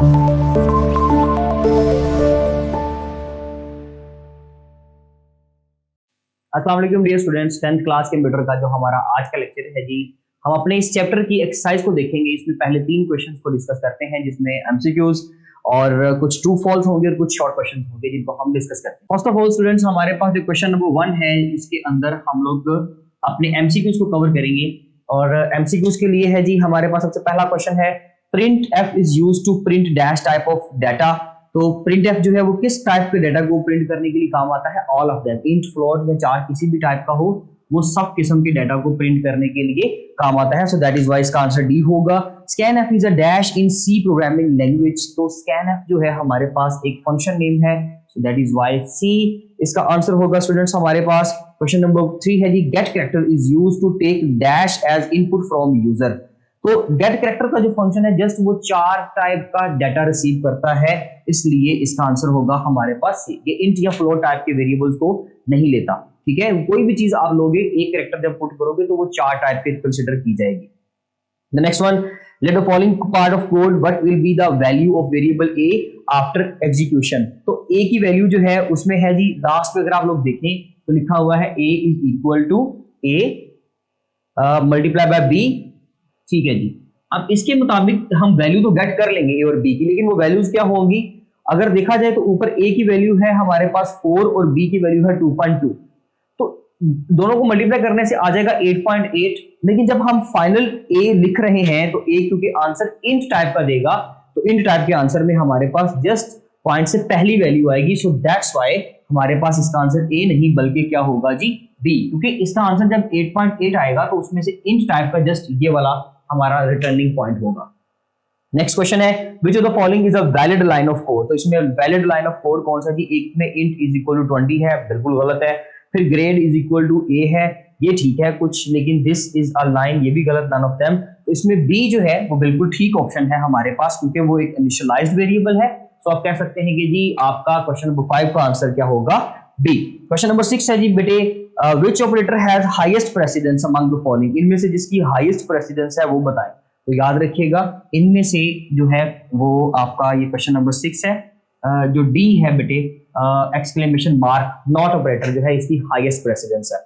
अस्सलाम वालेकुम dear students, 10th class computer का जो हमारा आज का लेक्चर है जी, हम अपने इस चैप्टर की एक्सरसाइज को देखेंगे। इसमें पहले 3 क्वेश्चंस को डिस्कस करते हैं, जिसमें एमसीक्यूज और कुछ ट्रू फॉल्स होंगे और कुछ शॉर्ट क्वेश्चंस होंगे, जिनको हम डिस्कस करते हैं। फर्स्ट ऑफ ऑल स्टूडेंट्स, हमारे पास जो क्वेश्चन नंबर 1 है, इसके अंदर हम लोग अपने एमसीक्यूज को कवर करेंगे। और एमसीक्यूज के लिए है जी, हमारे पास सबसे पहला क्वेश्चन है, print F is used to print dash type of data. तो प्रिंट एफ जो है वो किस टाइप के डाटा को प्रिंट करने के लिए काम आता है? All of them, int, float या चार किसी भी टाइप का हो, वो सब किस्म के डाटा को प्रिंट करने के लिए काम आता है। सो दैट इज व्हाई इसका आंसर डी होगा। scanf is a dash in C programming language. तो scanf जो है हमारे पास एक फंक्शन नेम है, सो दैट इज व्हाई सी इसका आंसर होगा। स्टूडेंट्स, हमारे पास क्वेश्चन नंबर 3 है जी, get character is used to take dash as input from user. तो गेट कैरेक्टर का जो फंक्शन है, जस्ट वो 4 टाइप का डाटा रिसीव करता है, इसलिए इसका आंसर होगा हमारे पास सी। ये इंट या फ्लोट टाइप के वेरिएबल्स को नहीं लेता, ठीक है। कोई भी चीज आप लोगे, एक कैरेक्टर जब पुट करोगे तो वो 4 टाइप के कंसीडर की जाएगी। The next one, let the following part of code, what will be the value of variable A after execution. तो ए की वैल्यू जो है उसमें है जी, लास्ट में अगर आप लोग देखें तो लिखा हुआ है a is equal to a multiply by b, ठीक है जी। अब इसके मुताबिक हम वैल्यू तो गेट कर लेंगे ए और बी की, लेकिन वो वैल्यूज क्या होंगी? अगर देखा जाए तो ऊपर ए की वैल्यू है हमारे पास 4 और बी की वैल्यू है 2.2, तो दोनों को मल्टीप्लाई करने से आ जाएगा 8.8। लेकिन जब हम फाइनल ए लिख रहे हैं तो ए क्योंकि आंसर इंट टाइप का देगा, तो इंट टाइप के आंसर में हमारे पास जस्ट पॉइंट से पहली वैल्यू आएगी। सो दैट्स व्हाई हमारे पास इसका आंसर ए नहीं बल्कि क्या होगा जी, बी। क्योंकि इसका आंसर जब 8.8 आएगा तो उसमें से इंट टाइप का जस्ट ये वाला हमारा रिटर्निंग पॉइंट होगा। नेक्स्ट क्वेश्चन है, विच of the following is a valid line of code. तो इसमें वैलिड लाइन ऑफ कोड कौन सा जी? एक में इंट इज इक्वल टू 20 है, बिल्कुल गलत है। फिर ग्रेड इज इक्वल टू ए है, ये ठीक है कुछ, लेकिन दिस इज अ लाइन, ये भी गलत, नन ऑफ देम। तो इसमें बी जो है वो बिल्कुल ठीक ऑप्शन है हमारे पास, क्योंकि वो एक इनिशियलाइज्ड वेरिएबल है। तो आप कह सकते हैं कि जी आपका क्वेश्चन नंबर 5 का आंसर क्या होगा? बी। क्वेश्चन नंबर 6 है जी, बेटे which operator has highest precedence among the following. इनमें से जिसकी हाईएस्ट प्रेसिडेंस है वो बताएं। तो याद रखिएगा, इनमें से जो है वो आपका ये क्वेश्चन नंबर 6 है। जो डी है बेटे, एक्सक्लेमेशन मार्क नॉट ऑपरेटर जो है, इसकी हाईएस्ट प्रेसिडेंस है।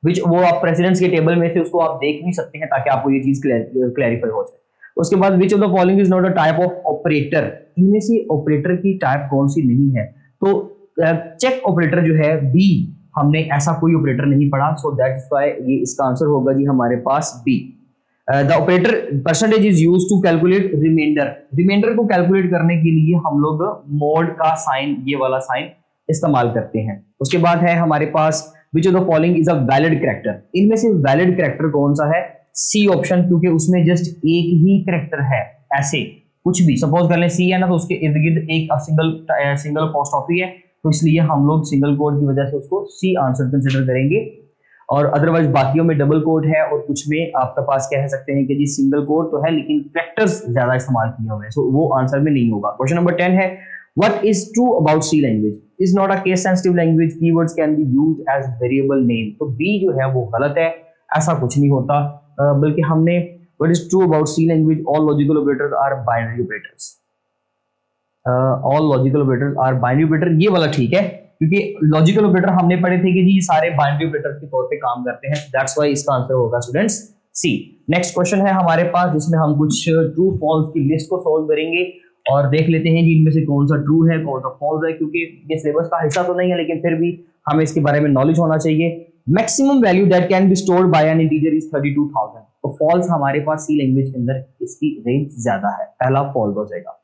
विच, वो आप प्रेसिडेंस के टेबल में से उसको आप देख भी सकते हैं ताकि आपको ये चीज क्लैरिफाई हो जाए। उसके बाद विच of the following is not a type of operator. इनमें से ऑपरेटर की टाइप कौन सी नहीं है? तो चेक ऑपरेटर जो है बी, हमने ऐसा कोई ऑपरेटर नहीं पढ़ा। सो दैट्स व्हाई ये इसका आंसर होगा जी हमारे पास B. The operator percentage is used to calculate reminder. Reminder को कैलकुलेट करने के लिए हम लोग मोड का साइन, ये वाला साइन इस्तेमाल करते हैं। उसके बाद है हमारे पास which of the following is a valid character. इनमें से वैलिड कैरेक्टर कौन सा है? सी ऑप्शन, क्योंकि उसमें जस्ट एक ही कैरेक्टर है। ऐसे कुछ भी सपोज कर लें सी है ना, तो उसके इर्द गिर्द एक सिंगल अपोस्ट्रोफी है, तो इसलिए हम लोग सिंगल कोड की वजह से उसको सी आंसर कंसिडर करेंगे। और अदरवाइज बाकियों में डबल कोड है और कुछ में आपके पास कह सकते हैं कि जी सिंगल कोड तो है, लेकिन कैरेक्टर्स ज्यादा इस्तेमाल किए हुए हैं, सो वो आंसर में नहीं होगा। क्वेश्चन नंबर 10 है, what is true about C language? Is not a case sensitive language, keywords can be used as variable name. तो बी जो है वो गलत है, ऐसा कुछ नहीं होता। बल्कि हमने what is true about C language, all logical operators are binary operators. All logical operators are binary operator, ये वाला ठीक है, क्योंकि लॉजिकल ऑपरेटर हमने पढ़े थे कि जी सारे बाइनरी ऑपरेटर्स के तौर पे काम करते हैं। दैट्स व्हाई इसका आंसर होगा स्टूडेंट्स सी। नेक्स्ट क्वेश्चन है हमारे पास, जिसमें हम कुछ ट्रू फॉल्स की लिस्ट को सॉल्व करेंगे और देख लेते हैं जी इनमें से कौन सा ट्रू है कौन सा फॉल्स है। क्योंकि ये सिलेबस का हिस्सा तो नहीं है, लेकिन फिर भी हमें इसके बारे में नॉलेज होना चाहिए। Maximum value that can be stored bye N integer is 32,000। तो फॉल्स हमारे पास सी लैंग्वेज के अंदर इसकी रेंज ज्यादा है, पहला फॉल्स हो जाएगा।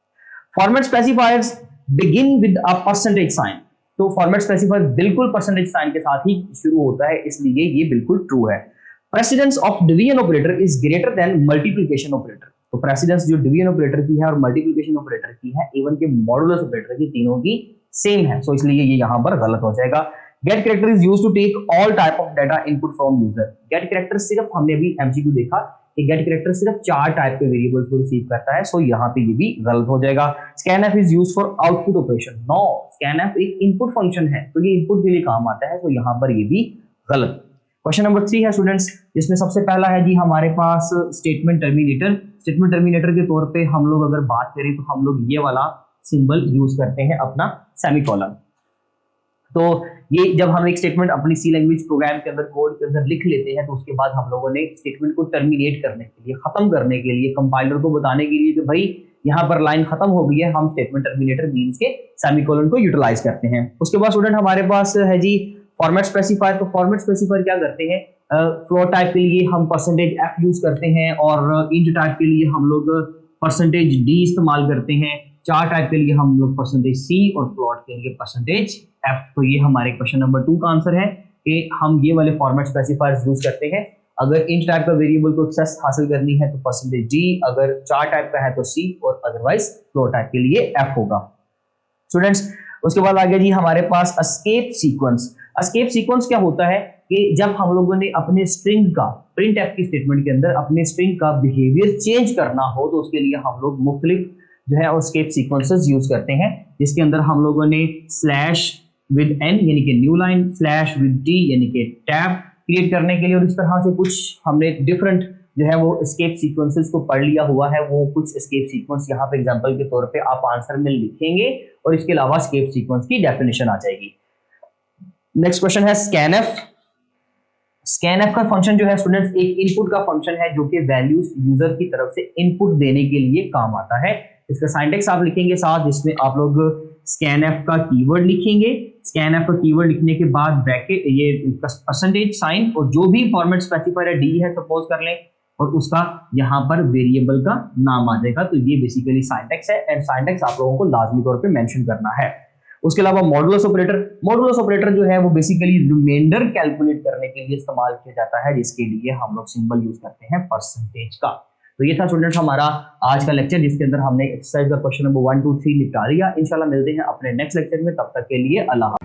Format specifiers begin with a percentage sign. तो फॉर्मेट स्पेसिफायर बिल्कुल परसेंटेज साइन के साथ ही शुरू होता है, इसलिए ये बिल्कुल ट्रू है। Precedence of division operator is greater than multiplication operator. तो प्रेसिडेंस जो डिवीजन ऑपरेटर की है और मल्टीप्लिकेशन ऑपरेटर की है, इवन के मॉडुलस ऑपरेटर की, तीनों की सेम है, सो इसलिए ये यहां पर गलत हो जाएगा। Get character is used to take all type of data input from user. Get character सिर्फ, हमने अभी एमसीक्यू देखा कि गेट कैरेक्टर सिर्फ 4 टाइप के वेरिएबल्स को रिसीव करता है, सो यहाँ पे ये भी गलत हो जाएगा। scanf is used for output operation. No, scanf एक इनपुट फंक्शन है, तो ये इनपुट के लिए काम आता है, सो यहाँ पर ये भी गलत। क्वेश्चन नंबर 3 है स्टूडेंट्स, जिसमें सबसे पहला है जी हमारे पास स्टेटमेंट टर्मिनेटर। स्टेटमेंट टर्मिनेटर के तौर पे हम लोग अगर बात करें तो हम लोग ये वाला सिंबल यूज करते हैं अपना सेमीकोलन। तो ये जब हम एक स्टेटमेंट अपनी सी लैंग्वेज प्रोग्राम के अंदर कोड के अंदर लिख लेते हैं तो उसके बाद हम लोगों ने स्टेटमेंट को टर्मिनेट करने के लिए, खत्म करने के लिए, कंपाइलर को बताने के लिए कि भाई यहाँ पर लाइन खत्म हो गई है, हम स्टेटमेंट टर्मिनेटर मींस के सेमीकोलन को यूटिलाइज करते हैं। उसके बाद स्टूडेंट हमारे पास है जी फॉर्मेट स्पेसिफायर। तो फॉर्मेट स्पेसिफायर क्या करते हैं, फ्लोट टाइप के लिए हम %f यूज करते हैं और इंट टाइप के लिए हम लोग %d इस्तेमाल करते हैं, चार टाइप के लिए हम लोग %c और फ्लोट के लिए %f। तो ये हमारे क्वेश्चन नंबर 2 का आंसर है कि हम ये वाले फॉर्मेट स्पेसिफायर्स यूज करते हैं। अगर इंट टाइप का वेरिएबल को एक्सेस हासिल करनी है तो %d, अगर चार टाइप का है तो c और अदरवाइज फ्लोट टाइप के लिए f होगा। स्टूडेंट्स उसके बाद आ गया जी हमारे पास एस्केप सीक्वेंस। एस्केप सीक्वेंस क्या होता है कि जब हम लोगों ने अपने स्ट्रिंग का प्रिंट एफ की स्टेटमेंट के अंदर अपने स्ट्रिंग का बिहेवियर चेंज करना हो तो उसके लिए हम लोग मुख्तलिफ जो है एस्केप सीक्वेंसेस यूज करते हैं, जिसके अंदर हम लोगों ने स्लैश विद n यानी कि new line, slash with t यानी कि टैब क्रिएट करने के लिए, और इस तरह से कुछ हमने डिफरेंट जो है वो एस्केप सीक्वेंसेस को पढ़ लिया हुआ है। वो कुछ एस्केप सीक्वेंस यहाँ पे एग्जांपल के तौर पे आप आंसर में लिखेंगे और इसके अलावा एस्केप सीक्वेंस की डेफिनेशन आ जाएगी। नेक्स्ट क्वेश्चन है स्कैनएफ। स्कैनएफ का फंक्शन जो है स्टूडेंट्स एक इनपुट का फंक्शन है जो कि वैल्यूज यूजर की तरफ से इनपुट देने के लिए काम आता है। इसका सिंटैक्स आप लिखेंगे साथ, जिसमें आप लोग स्कैनएफ का कीवर्ड लिखेंगे। स्कैनएफ का कीवर्ड लिखने के बाद ब्रैकेट ये %साइन और जो भी फॉर्मेट स्पेसिफायर है d है सपोज कर लें, और उसका यहाँ पर वेरिएबल का नाम आ जाएगा। तो ये बेसिकली सिंटैक्स है एंड सिंटैक्स आप लोगों को लाजमी तौर पे मेंशन करना है। उसके अलावा मॉडुलस ऑपरेटर। मॉडुलस ऑपरेटर जो है वो बेसिकली रिमाइंडर कैलकुलेट करने के लिए इस्तेमाल किया जाता है, जिसके लिए हम लोग सिंबल यूज करते हैं परसेंटेज का। तो ये था स्टूडेंट हमारा आज का लेक्चर, जिसके अंदर हमने एक्सरसाइज का क्वेश्चन नंबर 1, 2, 3 निपटा लिया। इंशाल्लाह मिलते हैं अपने नेक्स्ट लेक्चर में, तब तक के लिए अल्लाह।